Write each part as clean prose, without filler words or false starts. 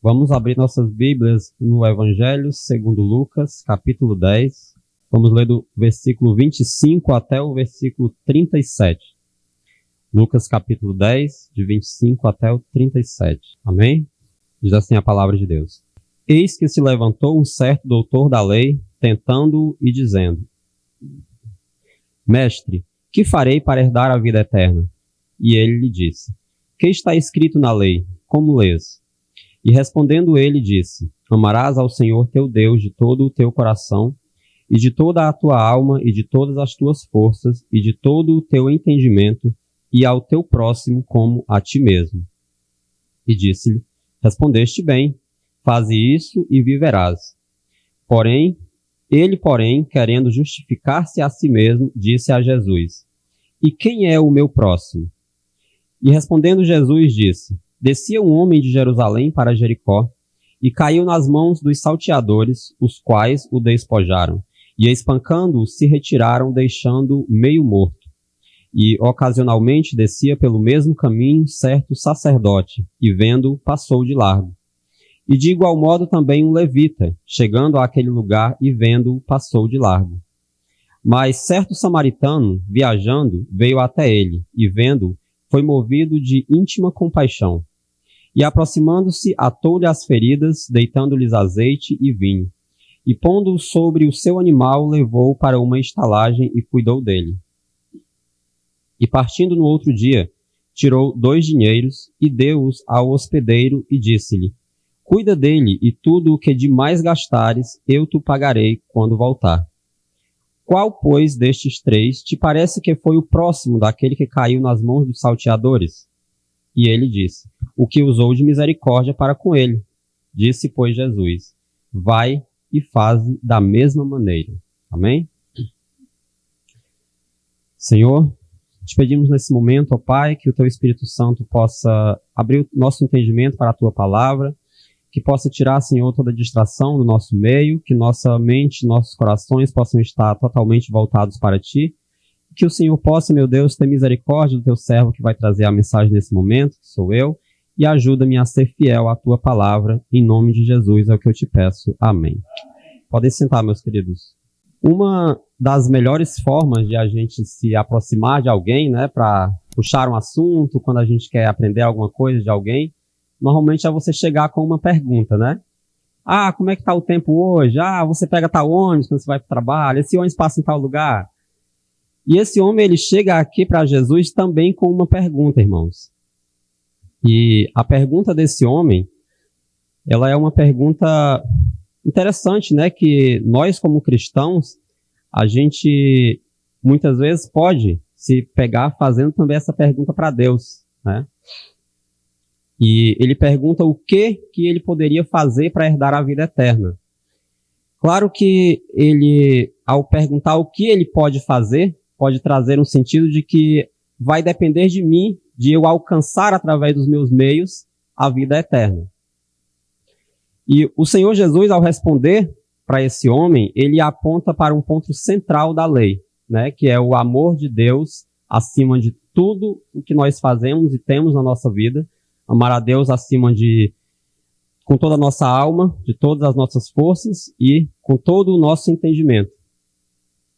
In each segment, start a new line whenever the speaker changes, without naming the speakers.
Vamos abrir nossas Bíblias no Evangelho segundo Lucas, capítulo 10. Vamos ler do versículo 25 até o versículo 37. Lucas, capítulo 10, de 25 até o 37. Amém? Diz assim a palavra de Deus. Eis que se levantou um certo doutor da lei, tentando-o e dizendo: Mestre, que farei para herdar a vida eterna? E ele lhe disse: Que está escrito na lei? Como lês? E respondendo ele disse: Amarás ao Senhor teu Deus de todo o teu coração, e de toda a tua alma, e de todas as tuas forças, e de todo o teu entendimento, e ao teu próximo como a ti mesmo. E disse-lhe: Respondeste bem, faze isso e viverás. Ele, querendo justificar-se a si mesmo, disse a Jesus: E quem é o meu próximo? E respondendo Jesus disse: Descia um homem de Jerusalém para Jericó, e caiu nas mãos dos salteadores, os quais o despojaram, e espancando-o se retiraram, deixando-o meio morto. E ocasionalmente descia pelo mesmo caminho certo sacerdote, e vendo-o, passou de largo. E de igual modo também um levita, chegando àquele lugar e vendo-o, passou de largo. Mas certo samaritano, viajando, veio até ele, e vendo-o, foi movido de íntima compaixão. E aproximando-se, atou-lhe as feridas, deitando-lhes azeite e vinho. E pondo-o sobre o seu animal, levou-o para uma estalagem e cuidou dele. E partindo no outro dia, tirou 2 dinheiros e deu-os ao hospedeiro e disse-lhe: Cuida dele, e tudo o que de mais gastares, eu te pagarei quando voltar. Qual, pois, destes 3 te parece que foi o próximo daquele que caiu nas mãos dos salteadores? E ele disse: O que usou de misericórdia para com ele. Disse, pois, Jesus: Vai e faze da mesma maneira. Amém? Senhor, te pedimos nesse momento, ó Pai, que o Teu Espírito Santo possa abrir o nosso entendimento para a Tua palavra, que possa tirar, Senhor, toda distração do nosso meio, que nossa mente, nossos corações possam estar totalmente voltados para Ti, que o Senhor possa, meu Deus, ter misericórdia do Teu servo que vai trazer a mensagem nesse momento, que sou eu, e ajuda-me a ser fiel à Tua palavra, em nome de Jesus é o que eu te peço. Amém. Podem sentar, meus queridos. Uma das melhores formas de a gente se aproximar de alguém, né, para puxar um assunto, quando a gente quer aprender alguma coisa de alguém, normalmente é você chegar com uma pergunta, né? Ah, como é que tá o tempo hoje? Ah, você pega tal ônibus quando você vai para o trabalho? Esse ônibus passa em tal lugar? E esse homem, ele chega aqui para Jesus também com uma pergunta, irmãos. E a pergunta desse homem, ela é uma pergunta interessante, né? Que nós, como cristãos, a gente muitas vezes pode se pegar fazendo também essa pergunta para Deus, né? E ele pergunta o que ele poderia fazer para herdar a vida eterna. Claro que ele, ao perguntar o que ele pode fazer, pode trazer um sentido de que vai depender de mim, de eu alcançar através dos meus meios a vida eterna. E o Senhor Jesus, ao responder para esse homem, ele aponta para um ponto central da lei, né, que é o amor de Deus acima de tudo o que nós fazemos e temos na nossa vida. Amar a Deus com toda a nossa alma, de todas as nossas forças e com todo o nosso entendimento.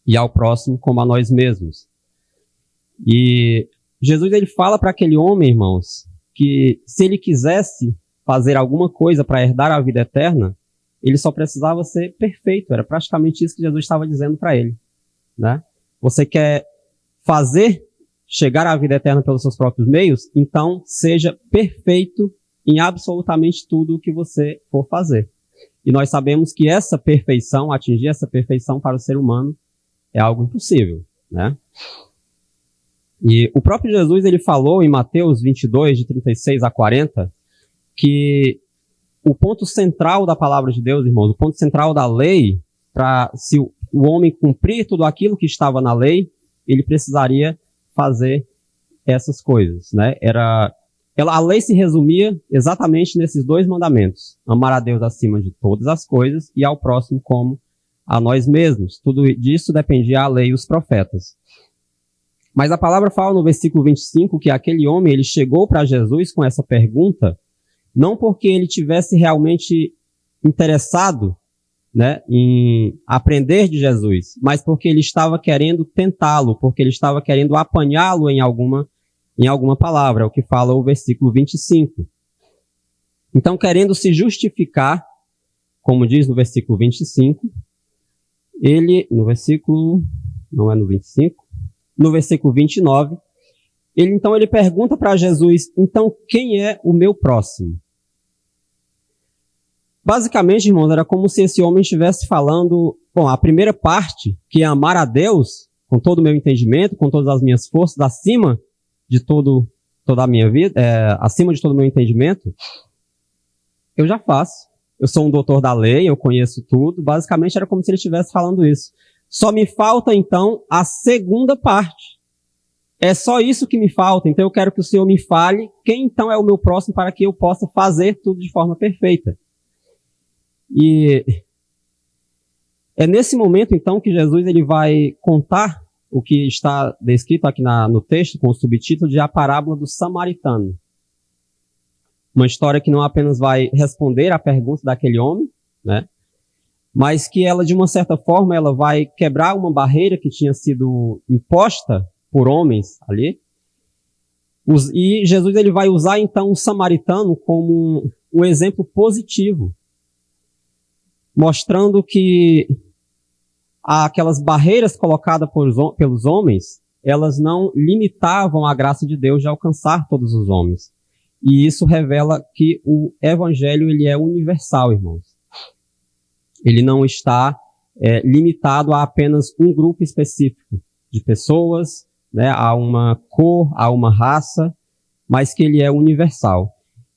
E ao próximo como a nós mesmos. E Jesus, ele fala para aquele homem, irmãos, que se ele quisesse fazer alguma coisa para herdar a vida eterna, ele só precisava ser perfeito. Era praticamente isso que Jesus estava dizendo para ele, né? Você quer chegar à vida eterna pelos seus próprios meios? Então, seja perfeito em absolutamente tudo o que você for fazer. E nós sabemos que atingir essa perfeição para o ser humano é algo impossível, né? E o próprio Jesus, ele falou em Mateus 22, de 36 a 40, que o ponto central da palavra de Deus, irmãos, o ponto central da lei, se o homem cumprir tudo aquilo que estava na lei, ele precisaria fazer essas coisas, né? A lei se resumia exatamente nesses 2 mandamentos: amar a Deus acima de todas as coisas e ao próximo como a nós mesmos. Tudo disso dependia a lei e os profetas. Mas a palavra fala no versículo 25 que aquele homem, ele chegou para Jesus com essa pergunta Não porque ele tivesse realmente interessado, né, em aprender de Jesus, mas porque ele estava querendo tentá-lo, porque ele estava querendo apanhá-lo em alguma palavra, é o que fala o versículo 25. Então, querendo se justificar, como diz no versículo 25, no versículo 29, ele pergunta para Jesus, então quem é o meu próximo? Basicamente, irmãos, era como se esse homem estivesse falando, a primeira parte, que é amar a Deus, com todo o meu entendimento, com todas as minhas forças, acima de toda a minha vida, acima de todo o meu entendimento, eu já faço. Eu sou um doutor da lei, eu conheço tudo. Basicamente, era como se ele estivesse falando isso. Só me falta, então, a segunda parte. É só isso que me falta, então eu quero que o Senhor me fale quem então é o meu próximo para que eu possa fazer tudo de forma perfeita. E é nesse momento, então, que Jesus ele vai contar o que está descrito aqui no texto, com o subtítulo de A Parábola do Samaritano. Uma história que não apenas vai responder à pergunta daquele homem, né, mas que ela, de uma certa forma, ela vai quebrar uma barreira que tinha sido imposta por homens ali. E Jesus ele vai usar, então, o samaritano como um exemplo positivo, mostrando que aquelas barreiras colocadas pelos homens, elas não limitavam a graça de Deus de alcançar todos os homens. E isso revela que o evangelho ele é universal, irmãos. Ele não está limitado a apenas um grupo específico de pessoas, né, a uma cor, a uma raça, mas que ele é universal.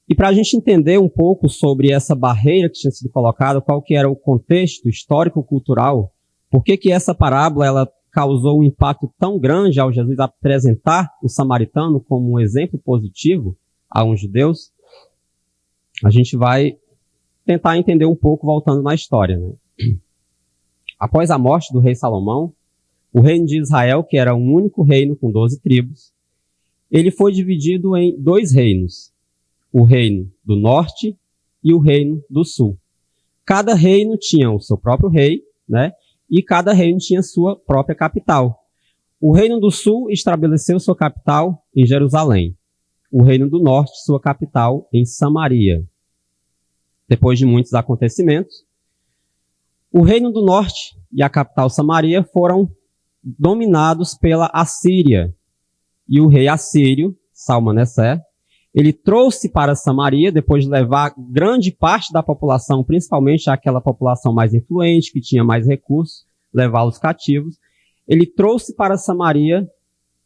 E para a gente entender um pouco sobre essa barreira que tinha sido colocada, qual que era o contexto histórico-cultural, por que essa parábola ela causou um impacto tão grande ao Jesus apresentar o samaritano como um exemplo positivo a uns judeus, a gente vai tentar entender um pouco voltando na história, né? Após a morte do rei Salomão, o reino de Israel, que era um único reino com 12 tribos, ele foi dividido em 2 reinos, o reino do norte e o reino do sul. Cada reino tinha o seu próprio rei, né? E cada reino tinha sua própria capital. O reino do sul estabeleceu sua capital em Jerusalém. O reino do norte, sua capital em Samaria. Depois de muitos acontecimentos, o reino do norte e a capital Samaria foram dominados pela Assíria. E o rei assírio, Salmaneser, ele trouxe para Samaria, depois de levar grande parte da população, principalmente aquela população mais influente, que tinha mais recursos, levá-los cativos, ele trouxe para Samaria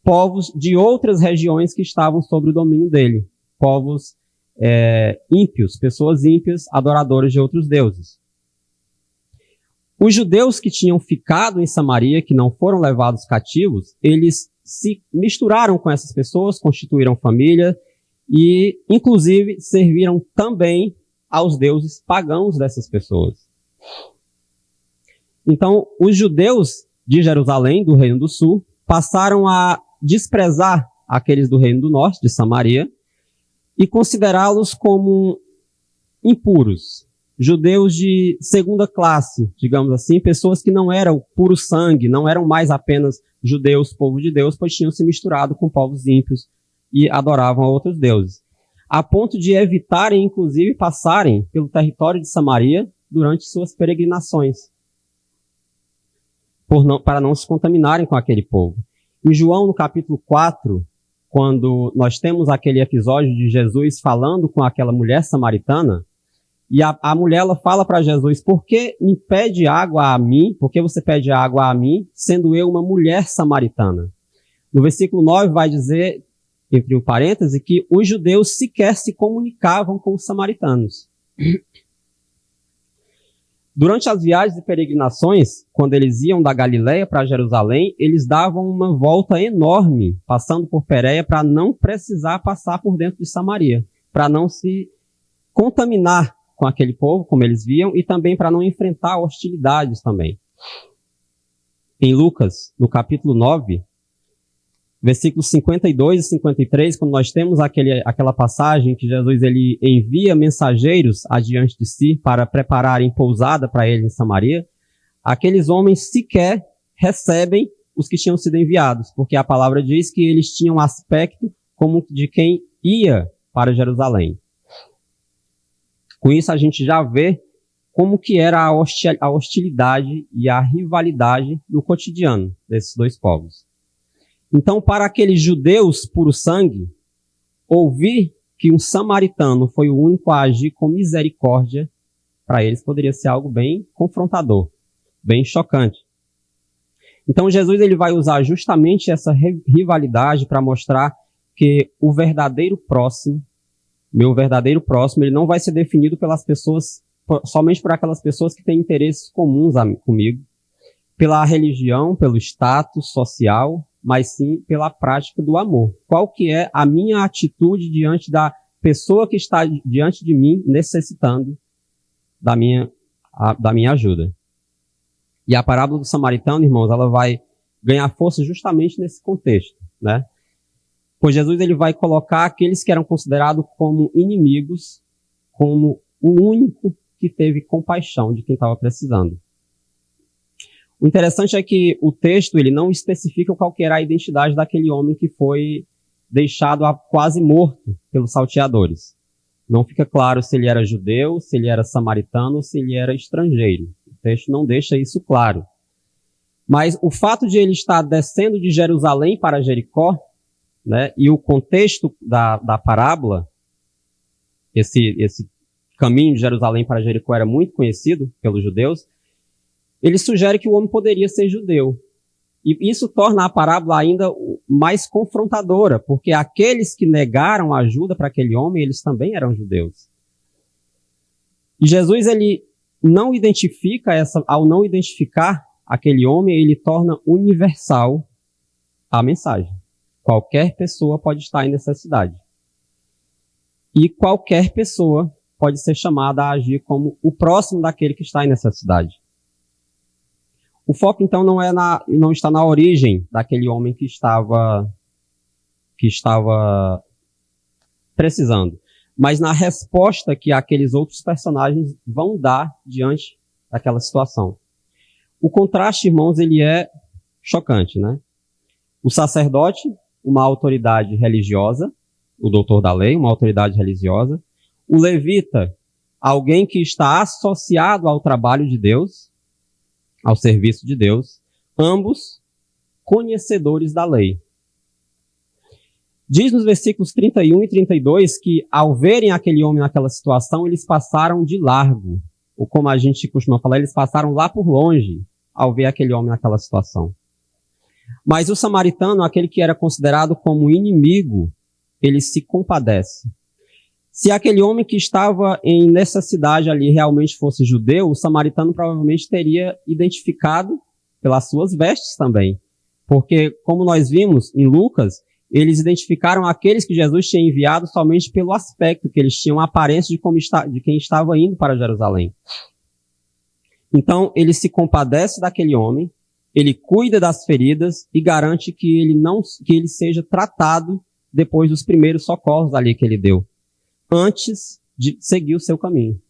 povos de outras regiões que estavam sob o domínio dele. Povos ímpios, pessoas ímpias, adoradoras de outros deuses. Os judeus que tinham ficado em Samaria, que não foram levados cativos, eles se misturaram com essas pessoas, constituíram família e, inclusive, serviram também aos deuses pagãos dessas pessoas. Então, os judeus de Jerusalém, do Reino do Sul, passaram a desprezar aqueles do Reino do Norte, de Samaria, e considerá-los como impuros. Judeus de segunda classe, digamos assim, pessoas que não eram puro sangue, não eram mais apenas judeus, povo de Deus, pois tinham se misturado com povos ímpios e adoravam a outros deuses. A ponto de evitarem, inclusive, passarem pelo território de Samaria durante suas peregrinações, para não se contaminarem com aquele povo. Em João, no capítulo 4, quando nós temos aquele episódio de Jesus falando com aquela mulher samaritana, e a mulher ela fala para Jesus, por que me pede água a mim? Por que você pede água a mim, sendo eu uma mulher samaritana? No versículo 9 vai dizer, entre um parêntese, que os judeus sequer se comunicavam com os samaritanos. Durante as viagens e peregrinações, quando eles iam da Galileia para Jerusalém, eles davam uma volta enorme, passando por Pérea, para não precisar passar por dentro de Samaria, para não se contaminar com aquele povo, como eles viam, e também para não enfrentar hostilidades também. Em Lucas, no capítulo 9, Versículos 52 e 53, quando nós temos aquela passagem que Jesus ele envia mensageiros adiante de si para prepararem pousada para ele em Samaria, aqueles homens sequer recebem os que tinham sido enviados, porque a palavra diz que eles tinham aspecto como de quem ia para Jerusalém. Com isso a gente já vê como que era a hostilidade e a rivalidade no cotidiano desses dois povos. Então, para aqueles judeus puro sangue, ouvir que um samaritano foi o único a agir com misericórdia, para eles poderia ser algo bem confrontador, bem chocante. Então, Jesus ele vai usar justamente essa rivalidade para mostrar que o verdadeiro próximo, meu verdadeiro próximo, ele não vai ser definido pelas pessoas, somente por aquelas pessoas que têm interesses comuns comigo, pela religião, pelo status social, mas sim pela prática do amor. Qual que é a minha atitude diante da pessoa que está diante de mim, necessitando da minha ajuda? E a parábola do samaritano, irmãos, ela vai ganhar força justamente nesse contexto, né? Pois Jesus ele vai colocar aqueles que eram considerados como inimigos, como o único que teve compaixão de quem estava precisando. O interessante é que o texto ele não especifica qual que era a identidade daquele homem que foi deixado quase morto pelos salteadores. Não fica claro se ele era judeu, se ele era samaritano ou se ele era estrangeiro. O texto não deixa isso claro. Mas o fato de ele estar descendo de Jerusalém para Jericó, né, e o contexto da parábola, esse caminho de Jerusalém para Jericó era muito conhecido pelos judeus, ele sugere que o homem poderia ser judeu. E isso torna a parábola ainda mais confrontadora, porque aqueles que negaram ajuda para aquele homem, eles também eram judeus. E Jesus, ele não identifica ao não identificar aquele homem, ele torna universal a mensagem. Qualquer pessoa pode estar em necessidade. E qualquer pessoa pode ser chamada a agir como o próximo daquele que está em necessidade. O foco, então, não está na origem daquele homem que estava precisando, mas na resposta que aqueles outros personagens vão dar diante daquela situação. O contraste, irmãos, ele é chocante, né? O sacerdote, uma autoridade religiosa, o doutor da lei, uma autoridade religiosa. O levita, alguém que está associado ao trabalho de Deus, ao serviço de Deus, ambos conhecedores da lei. Diz nos versículos 31 e 32 que, ao verem aquele homem naquela situação, eles passaram de largo. Ou como a gente costuma falar, eles passaram lá por longe ao ver aquele homem naquela situação. Mas o samaritano, aquele que era considerado como inimigo, ele se compadece. Se aquele homem que estava em necessidade ali realmente fosse judeu, o samaritano provavelmente teria identificado pelas suas vestes também. Porque, como nós vimos em Lucas, eles identificaram aqueles que Jesus tinha enviado somente pelo aspecto, que eles tinham a aparência de quem estava indo para Jerusalém. Então, ele se compadece daquele homem, ele cuida das feridas e garante que ele seja tratado depois dos primeiros socorros ali que ele deu, antes de seguir o seu caminho.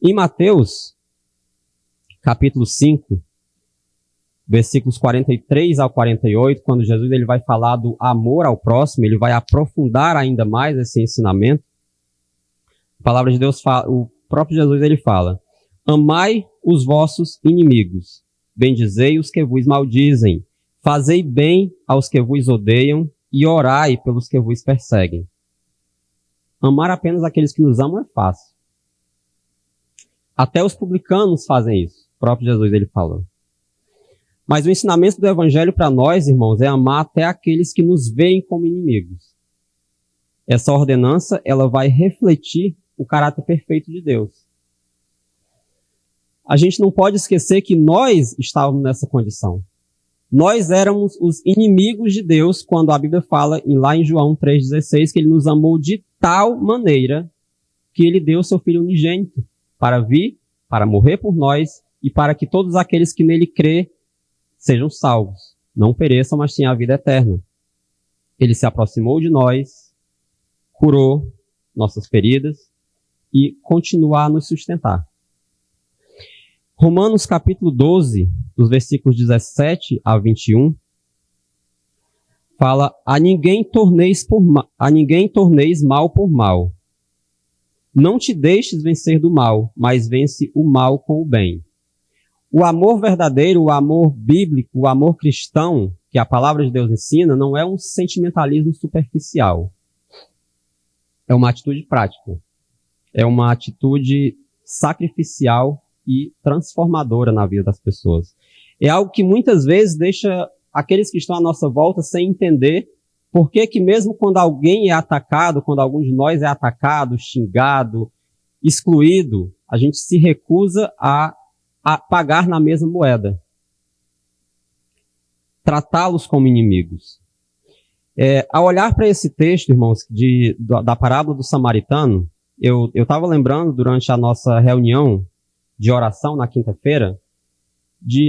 Em Mateus, capítulo 5, versículos 43 ao 48, quando Jesus ele vai falar do amor ao próximo, ele vai aprofundar ainda mais esse ensinamento. A palavra de Deus fala, o próprio Jesus ele fala: amai os vossos inimigos, bendizei os que vos maldizem, fazei bem aos que vos odeiam e orai pelos que vos perseguem. Amar apenas aqueles que nos amam é fácil. Até os publicanos fazem isso. O próprio Jesus ele falou. Mas o ensinamento do Evangelho para nós, irmãos, é amar até aqueles que nos veem como inimigos. Essa ordenança, ela vai refletir o caráter perfeito de Deus. A gente não pode esquecer que nós estávamos nessa condição. Nós éramos os inimigos de Deus quando a Bíblia fala lá em João 3,16 que ele nos amou de tal maneira que ele deu seu Filho unigênito para vir, para morrer por nós e para que todos aqueles que nele crê sejam salvos. não pereçam, mas tenham a vida eterna. Ele se aproximou de nós, curou nossas feridas e continua a nos sustentar. Romanos capítulo 12, dos versículos 17 a 21, fala: a ninguém torneis mal por mal. Não te deixes vencer do mal, mas vence o mal com o bem. O amor verdadeiro, o amor bíblico, o amor cristão, que a palavra de Deus ensina, não é um sentimentalismo superficial. É uma atitude prática. É uma atitude sacrificial e transformadora na vida das pessoas. É algo que muitas vezes deixa aqueles que estão à nossa volta sem entender por que mesmo quando alguém é atacado, quando algum de nós é atacado, xingado, excluído, a gente se recusa a pagar na mesma moeda. Tratá-los como inimigos. Ao olhar para esse texto, irmãos, da parábola do samaritano, eu estava lembrando durante a nossa reunião de oração na quinta-feira,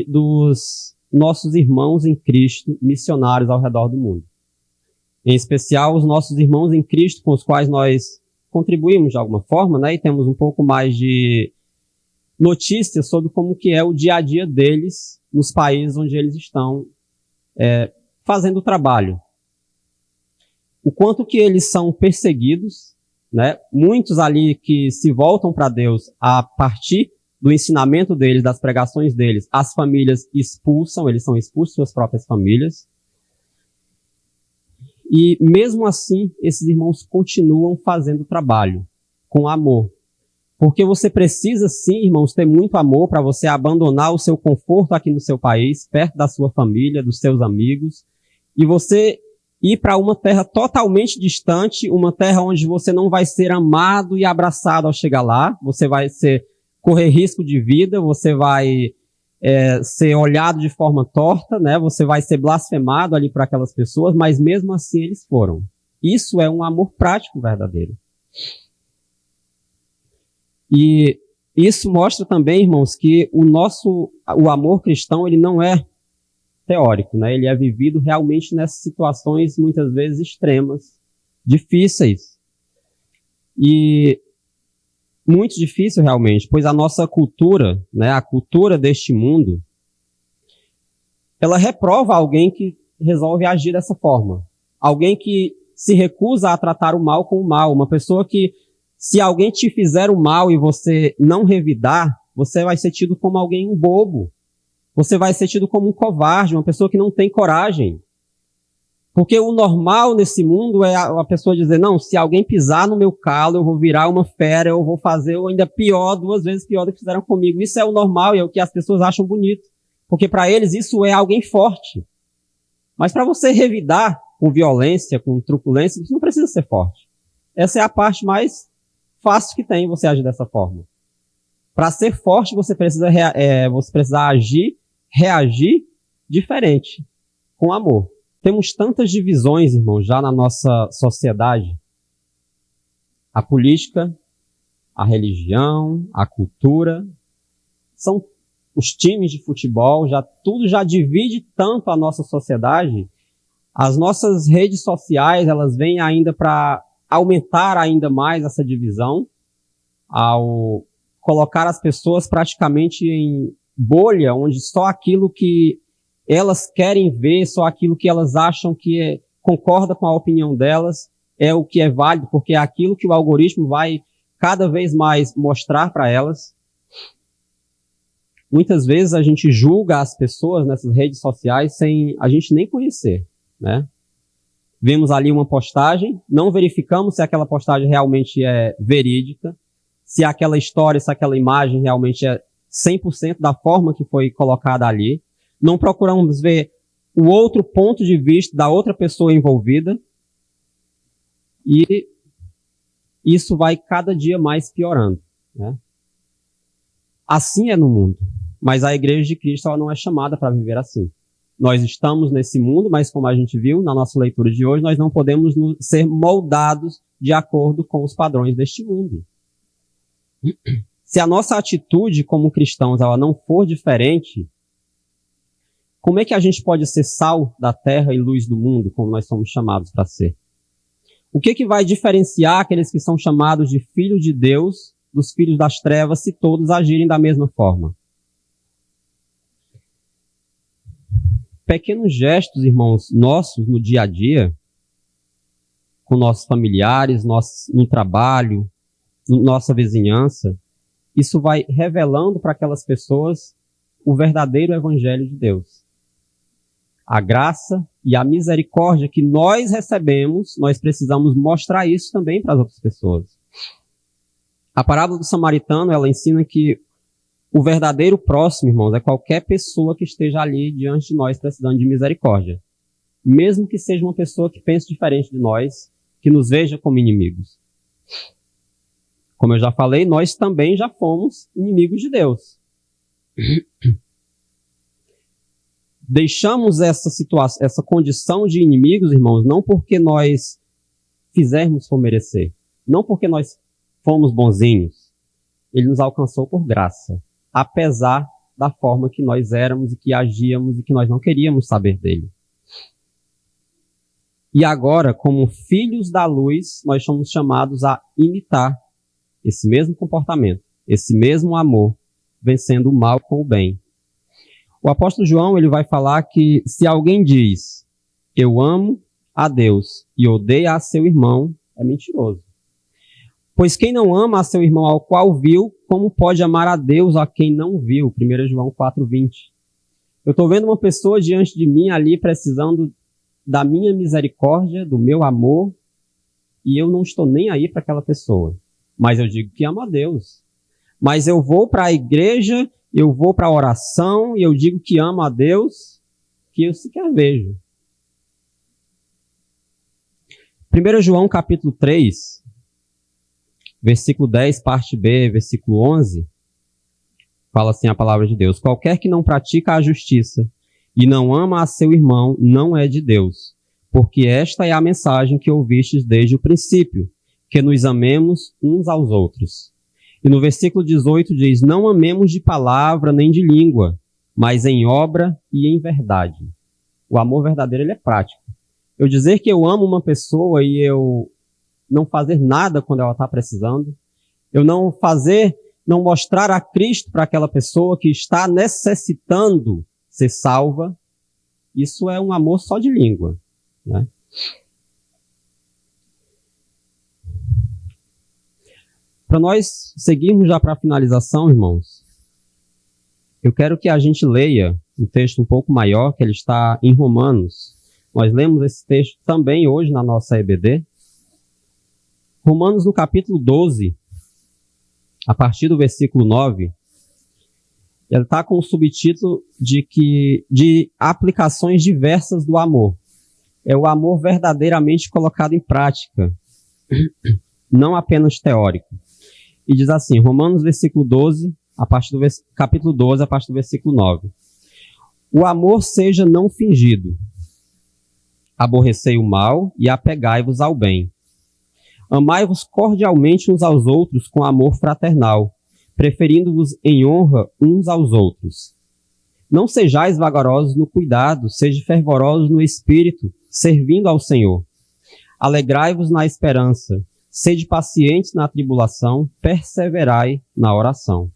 dos nossos irmãos em Cristo, missionários ao redor do mundo. Em especial, os nossos irmãos em Cristo, com os quais nós contribuímos de alguma forma, né, e temos um pouco mais de notícias sobre como que é o dia a dia deles nos países onde eles estão fazendo o trabalho. O quanto que eles são perseguidos, né, muitos ali que se voltam para Deus a partir do ensinamento deles, das pregações deles, as famílias expulsam, eles são expulsos de suas próprias famílias. E mesmo assim, esses irmãos continuam fazendo o trabalho com amor. Porque você precisa sim, irmãos, ter muito amor para você abandonar o seu conforto aqui no seu país, perto da sua família, dos seus amigos, e você ir para uma terra totalmente distante, uma terra onde você não vai ser amado e abraçado ao chegar lá, você vai correr risco de vida, você vai ser olhado de forma torta, né? Você vai ser blasfemado ali por aquelas pessoas, mas mesmo assim eles foram. Isso é um amor prático verdadeiro. E isso mostra também, irmãos, que o amor cristão, ele não é teórico, né? Ele é vivido realmente nessas situações muitas vezes extremas, difíceis. E muito difícil realmente, pois a nossa cultura, né, a cultura deste mundo, ela reprova alguém que resolve agir dessa forma. Alguém que se recusa a tratar o mal com o mal. Uma pessoa que, se alguém te fizer o mal e você não revidar, você vai ser tido como alguém um bobo. Você vai ser tido como um covarde, uma pessoa que não tem coragem. Porque o normal nesse mundo é a pessoa dizer, não, se alguém pisar no meu calo, eu vou virar uma fera, eu vou fazer ainda pior, 2 vezes pior do que fizeram comigo. Isso é o normal e é o que as pessoas acham bonito. Porque para eles isso é alguém forte. Mas para você revidar com violência, com truculência, você não precisa ser forte. Essa é a parte mais fácil que tem você agir dessa forma. Para ser forte, você precisa agir, reagir diferente, com amor. Temos tantas divisões, irmãos, já na nossa sociedade. A política, a religião, a cultura, são os times de futebol, tudo já divide tanto a nossa sociedade. As nossas redes sociais, elas vêm ainda para aumentar ainda mais essa divisão, ao colocar as pessoas praticamente em bolha, onde só aquilo que elas querem ver, só aquilo que elas acham que concorda com a opinião delas é o que é válido, porque é aquilo que o algoritmo vai cada vez mais mostrar para elas. Muitas vezes a gente julga as pessoas nessas redes sociais sem a gente nem conhecer, né? Vemos ali uma postagem, não verificamos se aquela postagem realmente é verídica, se aquela história, se aquela imagem realmente é 100% da forma que foi colocada ali. Não procuramos ver o outro ponto de vista da outra pessoa envolvida. E isso vai cada dia mais piorando, né? Assim é no mundo. Mas a Igreja de Cristo, ela não é chamada para viver assim. Nós estamos nesse mundo, mas como a gente viu na nossa leitura de hoje, nós não podemos ser moldados de acordo com os padrões deste mundo. Se a nossa atitude como cristãos ela não for diferente, Como é que a gente pode ser sal da terra e luz do mundo, como nós somos chamados para ser? O que vai diferenciar aqueles que são chamados de filhos de Deus dos filhos das trevas se todos agirem da mesma forma? Pequenos gestos, irmãos, nossos no dia a dia, com nossos familiares, no trabalho, na nossa vizinhança, isso vai revelando para aquelas pessoas o verdadeiro evangelho de Deus. A graça e a misericórdia que nós recebemos, nós precisamos mostrar isso também para as outras pessoas. A parábola do samaritano, ela ensina que o verdadeiro próximo, irmãos, é qualquer pessoa que esteja ali diante de nós precisando de misericórdia. Mesmo que seja uma pessoa que pense diferente de nós, que nos veja como inimigos. Como eu já falei, nós também já fomos inimigos de Deus. Deixamos essa situação, essa condição de inimigos, irmãos, não porque nós fizermos por merecer, não porque nós fomos bonzinhos. Ele nos alcançou por graça, apesar da forma que nós éramos e que agíamos e que nós não queríamos saber dele. E agora, como filhos da luz, nós somos chamados a imitar esse mesmo comportamento, esse mesmo amor, vencendo o mal com o bem. O apóstolo João, ele vai falar que se alguém diz, eu amo a Deus e odeia a seu irmão, é mentiroso. Pois quem não ama a seu irmão ao qual viu, como pode amar a Deus a quem não viu? 1 João 4:20. Eu estou vendo uma pessoa diante de mim ali precisando da minha misericórdia, do meu amor, e eu não estou nem aí para aquela pessoa. Mas eu digo que amo a Deus. Mas eu vou para a igreja, eu vou para a oração, e eu digo que amo a Deus, que eu sequer vejo. 1 João capítulo 3, versículo 10, parte B, versículo 11, fala assim a palavra de Deus: qualquer que não pratica a justiça e não ama a seu irmão, não é de Deus, porque esta é a mensagem que ouvistes desde o princípio, que nos amemos uns aos outros. E no versículo 18 diz, não amemos de palavra nem de língua, mas em obra e em verdade. O amor verdadeiro, ele é prático. Eu dizer que eu amo uma pessoa e eu não fazer nada quando ela está precisando, eu não mostrar a Cristo para aquela pessoa que está necessitando ser salva, isso é um amor só de língua, né? Para nós seguirmos já para a finalização, irmãos, eu quero que a gente leia um texto um pouco maior, que ele está em Romanos. Nós lemos esse texto também hoje na nossa EBD. Romanos no capítulo 12, a partir do versículo 9, ele está com o subtítulo de aplicações diversas do amor. É o amor verdadeiramente colocado em prática, não apenas teórico. E diz assim, Romanos versículo 12, capítulo 12, a partir do versículo 9. O amor seja não fingido. Aborrecei o mal e apegai-vos ao bem. Amai-vos cordialmente uns aos outros com amor fraternal, preferindo-vos em honra uns aos outros. Não sejais vagarosos no cuidado, sede fervorosos no espírito, servindo ao Senhor. Alegrai-vos na esperança, sede pacientes na tribulação, perseverai na oração.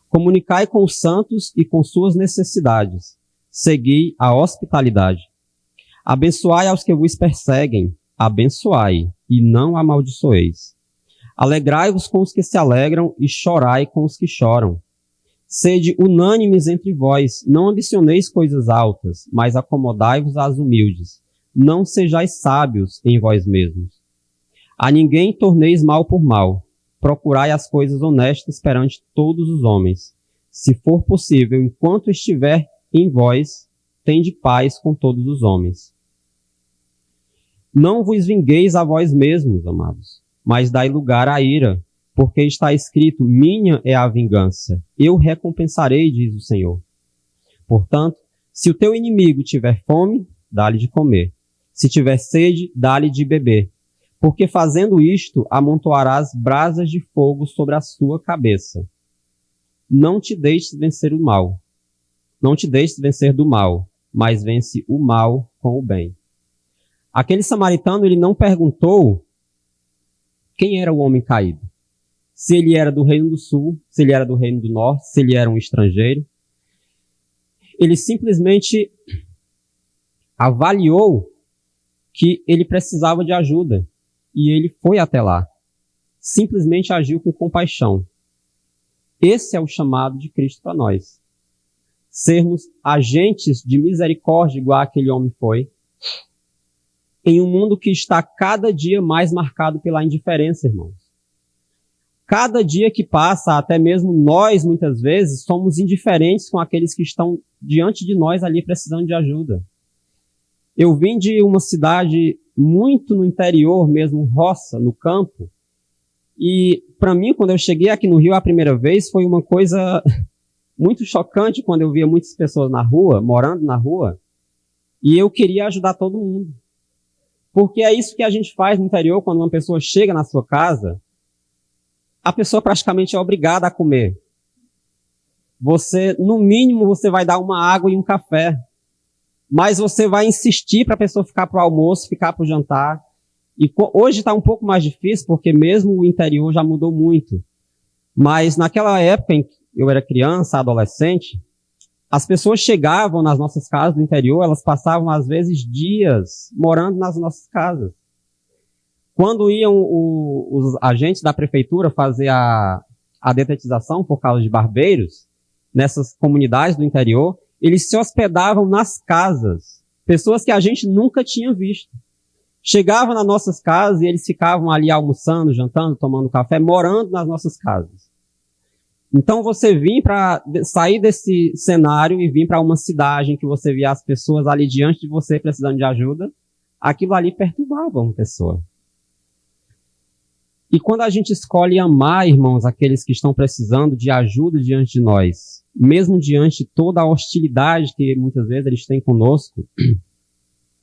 Comunicai com os santos e com suas necessidades, segui a hospitalidade. Abençoai aos que vos perseguem, abençoai, e não amaldiçoeis. Alegrai-vos com os que se alegram e chorai com os que choram. Sede unânimes entre vós, não ambicioneis coisas altas, mas acomodai-vos às humildes. Não sejais sábios em vós mesmos. A ninguém torneis mal por mal. Procurai as coisas honestas perante todos os homens. Se for possível, enquanto estiver em vós, tende paz com todos os homens. Não vos vingueis a vós mesmos, amados, mas dai lugar à ira, porque está escrito, minha é a vingança, eu recompensarei, diz o Senhor. Portanto, se o teu inimigo tiver fome, dá-lhe de comer. Se tiver sede, dá-lhe de beber. Porque fazendo isto, amontoarás brasas de fogo sobre a sua cabeça. Não te deixes vencer o mal. Não te deixes vencer do mal, mas vence o mal com o bem. Aquele samaritano, ele não perguntou quem era o homem caído. Se ele era do reino do sul, se ele era do reino do norte, se ele era um estrangeiro. Ele simplesmente avaliou que ele precisava de ajuda. E ele foi até lá. Simplesmente agiu com compaixão. Esse é o chamado de Cristo para nós. Sermos agentes de misericórdia igual aquele homem foi, em um mundo que está cada dia mais marcado pela indiferença, irmãos. Cada dia que passa, até mesmo nós, muitas vezes, somos indiferentes com aqueles que estão diante de nós ali precisando de ajuda. Eu vim de uma cidade muito no interior mesmo, roça, no campo, e para mim, quando eu cheguei aqui no Rio a primeira vez, foi uma coisa muito chocante quando eu via muitas pessoas na rua, morando na rua, e eu queria ajudar todo mundo. Porque é isso que a gente faz no interior, quando uma pessoa chega na sua casa, a pessoa praticamente é obrigada a comer. Você, no mínimo, você vai dar uma água e um café. Mas você vai insistir para a pessoa ficar para o almoço, ficar para o jantar. E hoje está um pouco mais difícil, porque mesmo o interior já mudou muito. Mas naquela época em que eu era criança, adolescente, as pessoas chegavam nas nossas casas do interior, elas passavam às vezes dias morando nas nossas casas. Quando iam os agentes da prefeitura fazer a detetização por causa de barbeiros, nessas comunidades do interior, eles se hospedavam nas casas. Pessoas que a gente nunca tinha visto. Chegavam nas nossas casas e eles ficavam ali almoçando, jantando, tomando café, morando nas nossas casas. Então você vir para sair desse cenário e vir para uma cidade em que você via as pessoas ali diante de você precisando de ajuda, aquilo ali perturbava uma pessoa. E quando a gente escolhe amar, irmãos, aqueles que estão precisando de ajuda diante de nós, mesmo diante de toda a hostilidade que muitas vezes eles têm conosco,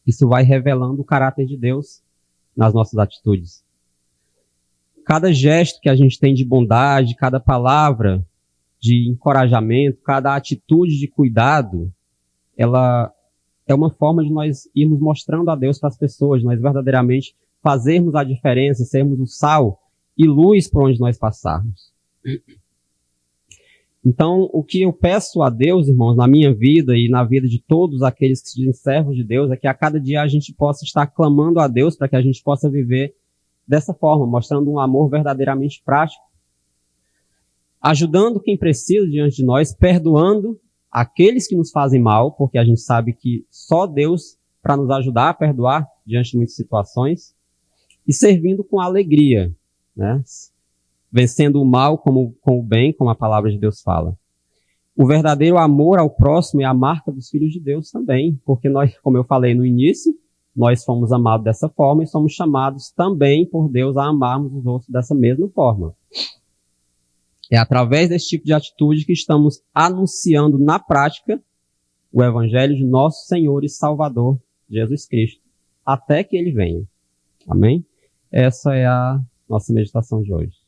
isso vai revelando o caráter de Deus nas nossas atitudes. Cada gesto que a gente tem de bondade, cada palavra de encorajamento, cada atitude de cuidado, ela é uma forma de nós irmos mostrando a Deus para as pessoas, nós verdadeiramente fazermos a diferença, sermos o sal e luz por onde nós passarmos. Então, o que eu peço a Deus, irmãos, na minha vida e na vida de todos aqueles que se dizem servos de Deus, é que a cada dia a gente possa estar clamando a Deus para que a gente possa viver dessa forma, mostrando um amor verdadeiramente prático, ajudando quem precisa diante de nós, perdoando aqueles que nos fazem mal, porque a gente sabe que só Deus para nos ajudar a perdoar diante de muitas situações, e servindo com alegria, né? Vencendo o mal com o bem, como a palavra de Deus fala. O verdadeiro amor ao próximo é a marca dos filhos de Deus também, porque nós, como eu falei no início, nós fomos amados dessa forma e somos chamados também por Deus a amarmos os outros dessa mesma forma. É através desse tipo de atitude que estamos anunciando na prática o Evangelho de nosso Senhor e Salvador, Jesus Cristo, até que Ele venha. Amém? Essa é a nossa meditação de hoje.